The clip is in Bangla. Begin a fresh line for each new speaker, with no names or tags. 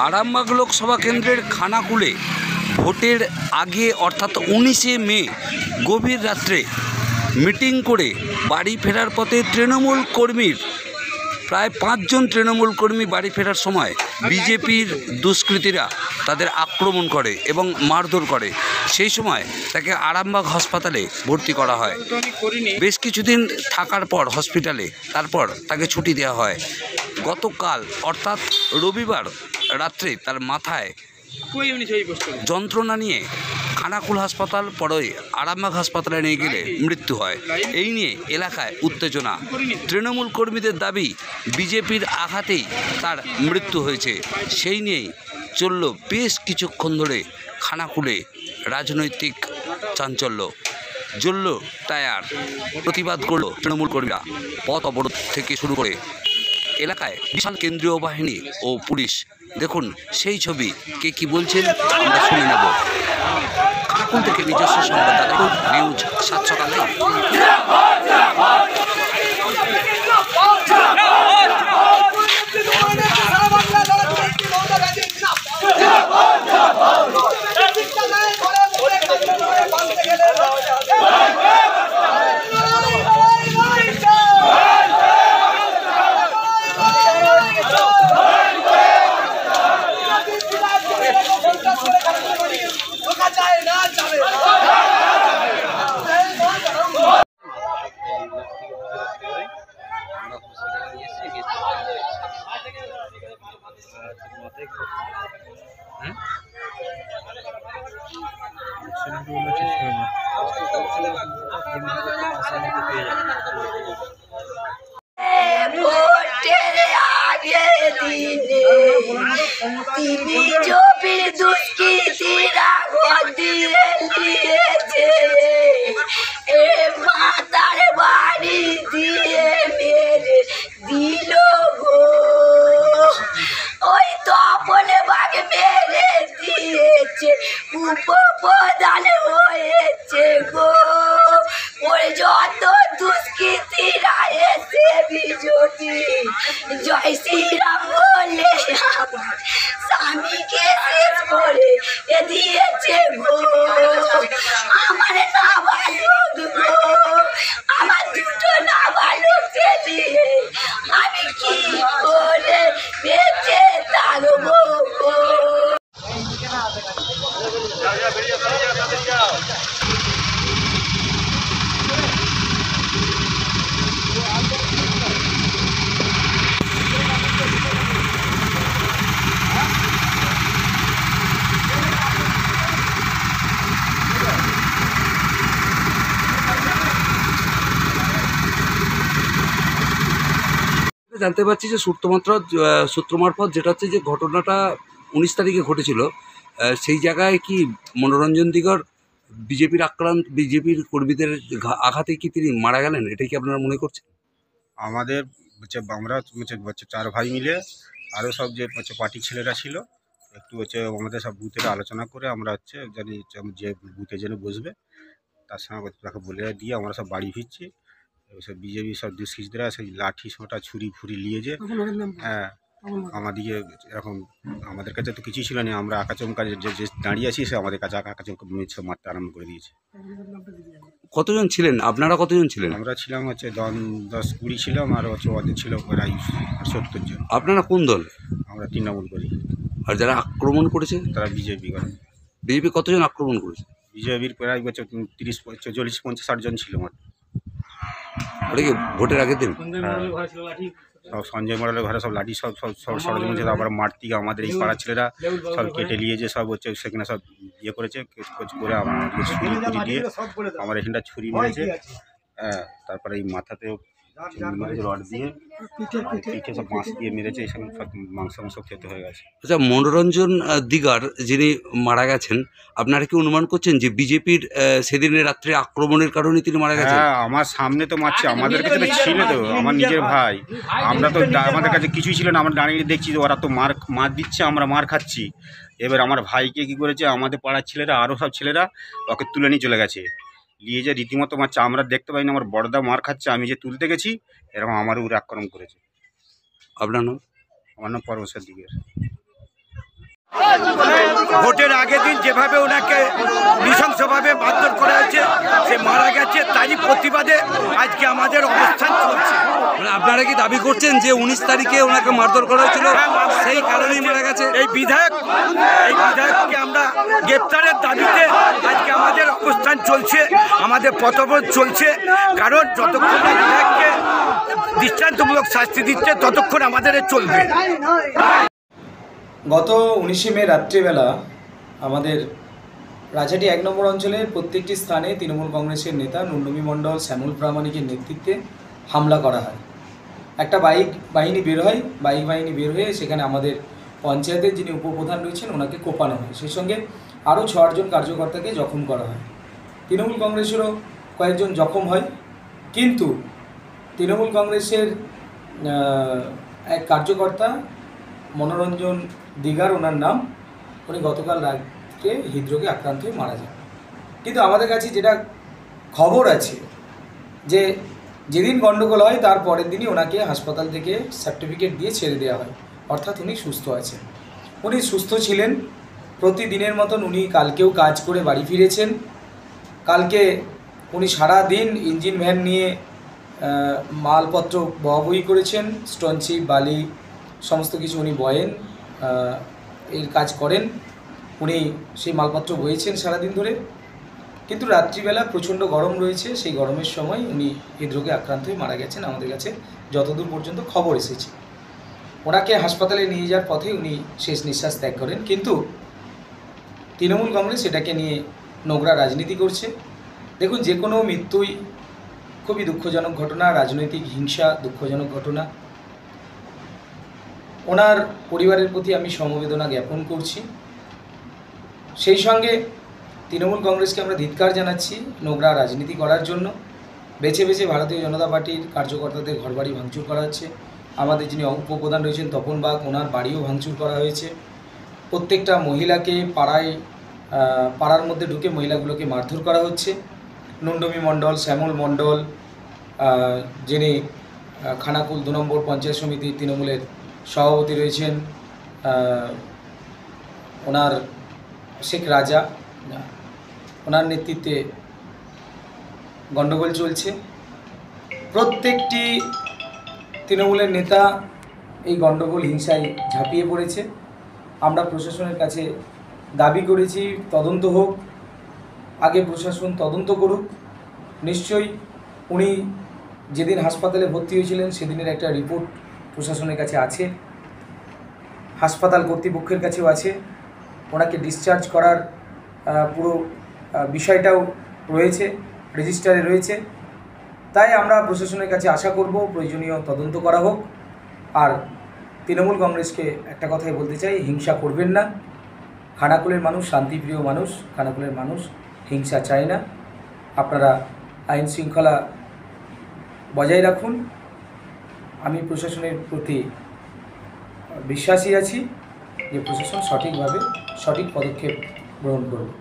আরামবাগ লোকসভা কেন্দ্রের খানাকুলে ভোটের আগে অর্থাৎ 19শে মে গভীর রাত্রে মিটিং করে বাড়ি ফেরার পথে তৃণমূল কর্মীর প্রায় 5 জন তৃণমূল কর্মী বাড়ি ফেরার সময় বিজেপির দুষ্কৃতীরা তাদের আক্রমণ করে এবং মারধর করে। সেই সময় তাকে আরামবাগ হাসপাতালে ভর্তি করা হয়। বেশ কিছুদিন থাকার পর হসপিটালে তারপর তাকে ছুটি দেওয়া হয়। গতকাল অর্থাৎ রবিবার রাত্রে তার মাথায় যন্ত্রণা নিয়ে খানাকুল হাসপাতাল পরে আরামবাগ হাসপাতালে নিয়ে গেলে মৃত্যু হয়। এই নিয়ে এলাকায় উত্তেজনা। তৃণমূল কর্মীদের দাবি বিজেপির আঘাতেই তার মৃত্যু হয়েছে। সেই নিয়েই চলল বেশ কিছুক্ষণ ধরে খানাকুলে রাজনৈতিক চাঞ্চল্য। জ্বলল টায়ার, প্রতিবাদ করল তৃণমূল কর্মীরা। পথ অবরোধ থেকে শুরু করে এলাকায় বিশাল কেন্দ্রীয় বাহিনী ও পুলিশ। দেখুন সেই ছবি, কে কি বলছেন আমরা শুনে নেব। খানাকুল থেকে নিজস্ব সংবাদদাতা নিউজ 7 সকালে।
জয় শ্রীরাম বলে স্বামীকে শেষ করে দিয়েছে গো। আমার নাবালক গো, আমার দুটো নাবালককে দিয়ে আমি কি করে বেঁচে থাকবো গো।
জানতে পারছি যে সূত্র মারফত যেটা হচ্ছে যে ঘটনাটা 19 তারিখে ঘটেছিল, সেই জায়গায় কি মনোরঞ্জন দিগর বিজেপির কর্মীদের আঘাতে কি তিনি মারা গেলেন, এটাই কি আপনারা মনে করছেন?
আমাদের আমরা 4 ভাই মিলে আরও সব যে পার্টির ছেলেরা ছিল একটু আমাদের সব বুথের আলোচনা করে আমরা জানি যে বুথে যেন বসবে তার সঙ্গে তাকে বলে দিয়ে আমরা সব বাড়ি ফিরছি। সব বিজেপি সব দুষ্কৃতীরা সেই লাঠি সোঁটা ছুরি ফুরি নিয়ে যে আমাদেরকে এখন আমাদের কাছে তো কিছুই ছিল না, আমরা আঁকাচমকা যে দাঁড়িয়ে আছি সে আমাদের কাছে আঁকাচমকা সব মারতে আরম্ভ করে দিয়েছে।
কতজন ছিলেন আপনারা? কতজন ছিলেন?
আমরা ছিলাম 10-20 ছিলাম, আর ওদের ছিল প্রায় 70 জন।
আপনারা কোন দল?
আমরা তৃণমূল করি।
আর যারা আক্রমণ করেছে
তারা বিজেপি করে।
বিজেপি কতজন আক্রমণ করেছে?
বিজেপির প্রায় 30-40-50-60 জন ছিল।
ওটা কি ভোটের আগের দিন?
সব সঞ্জয় মডেলের ঘরে সব লাঠি সব সরঞ্জাম ছিল। আবার মাঠ থেকে আমাদের এই পাড়ার ছেলেরা সব কেটে নিয়ে যে সব সেখানে সব ইয়ে করেছে করে আমাদের ছুরি ফুরি দিয়ে আমার এখানটা ছুরি মেরেছে। তারপরে এই মাথাতেও রড দিয়ে পিঠে সব বাঁশ দিয়ে মেরেছে। এসব সব মাংস খেতে হয়ে গেছে।
আচ্ছা, মনোরঞ্জন দিগার যিনি মারা গেছেন, আপনারা কি অনুমান করছেন যে বিজেপির সেদিনের রাত্রে আক্রমণের কারণে তিনি মারা গেছেন?
হ্যাঁ, আমার সামনে তো মারছে, আমাদের কাছে তো ছিল তো, আমার নিজের ভাই। আমরা তো আমাদের কাছে কিছুই ছিল না, আমরা দাঁড়িয়ে দেখছি যে ওরা তো মার দিচ্ছে, আমরা মার খাচ্ছি। এবার আমার ভাইকে কি করেছে আমাদের পাড়ার ছেলেরা আরও সব ছেলেরা ওকে তুলে নিয়ে চলে গেছে। নিয়ে যে রীতিমতো মারছে, আমরা দেখতে পাইনি। আমার বড়দা মার খাচ্ছে, আমি যে তুলতে গেছি এরকম আমার উপরে আক্রমণ করেছে।
আপনার নাম?
আমার নাম পরমেশ্বর দিগের।
ভোটের আগের দিন যেভাবে ওনাকে নৃশংসভাবে মারধর করা হয়েছে, সে মারা গেছে, তারই প্রতিবাদে আজকে আমাদের অবস্থান চলছে।
মানে আপনারা কি দাবি করছেন যে 19 তারিখে ওনাকে মারধর করা হয়েছিল, সেই কারণেই মারা গেছে?
এই বিধায়ককে আমরা গ্রেপ্তারের দাবিতে আজকে আমাদের অবস্থান চলছে, আমাদের পথবোধ চলছে। কারণ যতক্ষণ না বিধায়ককে দৃষ্টান্তমূলক শাস্তি দিচ্ছে ততক্ষণ আমাদের চলবে।
গত 19শে মে রাত্রিবেলা আমাদের রাজাটি 1 নম্বর অঞ্চলের প্রত্যেকটি স্থানে তৃণমূল কংগ্রেসের নেতা নুন্ডমি মণ্ডল, শ্যামল প্রামাণিকের নেতৃত্বে হামলা করা হয়। একটা বাইক বাহিনী বের হয়ে সেখানে আমাদের পঞ্চায়েতের যিনি উপপ্রধান রয়েছেন ওনাকে কোপানো হয়। সেই সঙ্গে আরও 6 জন কার্যকর্তাকে জখম করা হয়। তৃণমূল কংগ্রেসেরও কয়েকজন জখম হয়, কিন্তু তৃণমূল কংগ্রেসের এক কার্যকর্তা মনোরঞ্জন দিগার ওনার নাম, উনি গতকাল রাত্রে হৃদরোগে আক্রান্ত হয়ে মারা যান। কিন্তু আমাদের কাছে যেটা খবর আছে যে যেদিন গণ্ডগোল হয় তার পরের দিনই ওনাকে হাসপাতাল থেকে সার্টিফিকেট দিয়ে ছেড়ে দেওয়া হয়, অর্থাৎ উনি সুস্থ আছেন। উনি সুস্থ ছিলেন, প্রতিদিনের মতন উনি কালকেও কাজ করে বাড়ি ফিরেছেন। কালকে উনি সারা দিন ইঞ্জিন ভ্যান নিয়ে মালপত্র বহবহি করেছেন, স্টোনচিপ, বালি সমস্ত কিছু উনি বয়েন, এর কাজ করেন। উনি সেই মালপত্র বয়েছেন সারাদিন ধরে। কিন্তু রাত্রিবেলা প্রচণ্ড গরম রয়েছে, সেই গরমের সময় উনি হৃদরোগে আক্রান্ত হয়ে মারা গেছেন। আমাদের কাছে যতদূর পর্যন্ত খবর এসেছে, ওনাকে হাসপাতালে নিয়ে যাওয়ার পথে উনি শেষ নিঃশ্বাস ত্যাগ করেন। কিন্তু তৃণমূল কংগ্রেস এটাকে নিয়ে নোংরা রাজনীতি করছে। দেখুন, যে কোনো মৃত্যুই খুবই দুঃখজনক ঘটনা, রাজনৈতিক হিংসা দুঃখজনক ঘটনা। ওনার পরিবারের প্রতি আমি সমবেদনা জ্ঞাপন করছি। সেই সঙ্গে তৃণমূল কংগ্রেসকে আমরা ধিক্কার জানাচ্ছি নোংরা রাজনীতি করার জন্য। বেছে বেছে ভারতীয় জনতা পার্টির কার্যকর্তাদের ঘরবাড়ি ভাঙচুর করা হচ্ছে। আমাদের যিনি উপপ্রধান রয়েছেন তপন বাগ, ওনার বাড়িও ভাঙচুর করা হয়েছে। প্রত্যেকটা মহিলাকে পাড়ার মধ্যে ঢুকে মহিলাগুলোকে মারধর করা হচ্ছে। নুন্ডমি মণ্ডল, শ্যামল মণ্ডল, যিনি খানাকুল 2 নম্বর পঞ্চায়েত সমিতির তৃণমূলের সভাপতি রয়েছেন, ওনার শেখ রাজা, ওনার নেতৃত্বে গণ্ডগোল চলছে। প্রত্যেকটি তৃণমূলের নেতা এই গণ্ডগোল হিংসায় ঝাঁপিয়ে পড়েছে। আমরা প্রশাসনের কাছে দাবি করেছি তদন্ত হোক, আগে প্রশাসন তদন্ত করুক। নিশ্চয়ই উনি যেদিন হাসপাতালে ভর্তি হয়েছিলেন সেদিনের একটা রিপোর্ট প্রশাসনের কাছে আছে, হাসপাতাল কর্তৃপক্ষের কাছেও আছে। ওনাকে ডিসচার্জ করার পুরো বিষয়টাও রয়েছে, রেজিস্টারে রয়েছে। তাই আমরা প্রশাসনের কাছে আশা করব প্রয়োজনীয় তদন্ত করা হোক। আর তৃণমূল কংগ্রেসকে একটা কথাই বলতে চাই, হিংসা করবেন না। খানাকুলের মানুষ শান্তিপ্রিয় মানুষ, খানাকুলের মানুষ হিংসা চায় না। আপনারা আইন শৃঙ্খলা বজায় রাখুন। আমি প্রশাসনের প্রতি বিশ্বাসী আছি যে প্রশাসন সঠিকভাবে সঠিক পদক্ষেপ গ্রহণ করবে।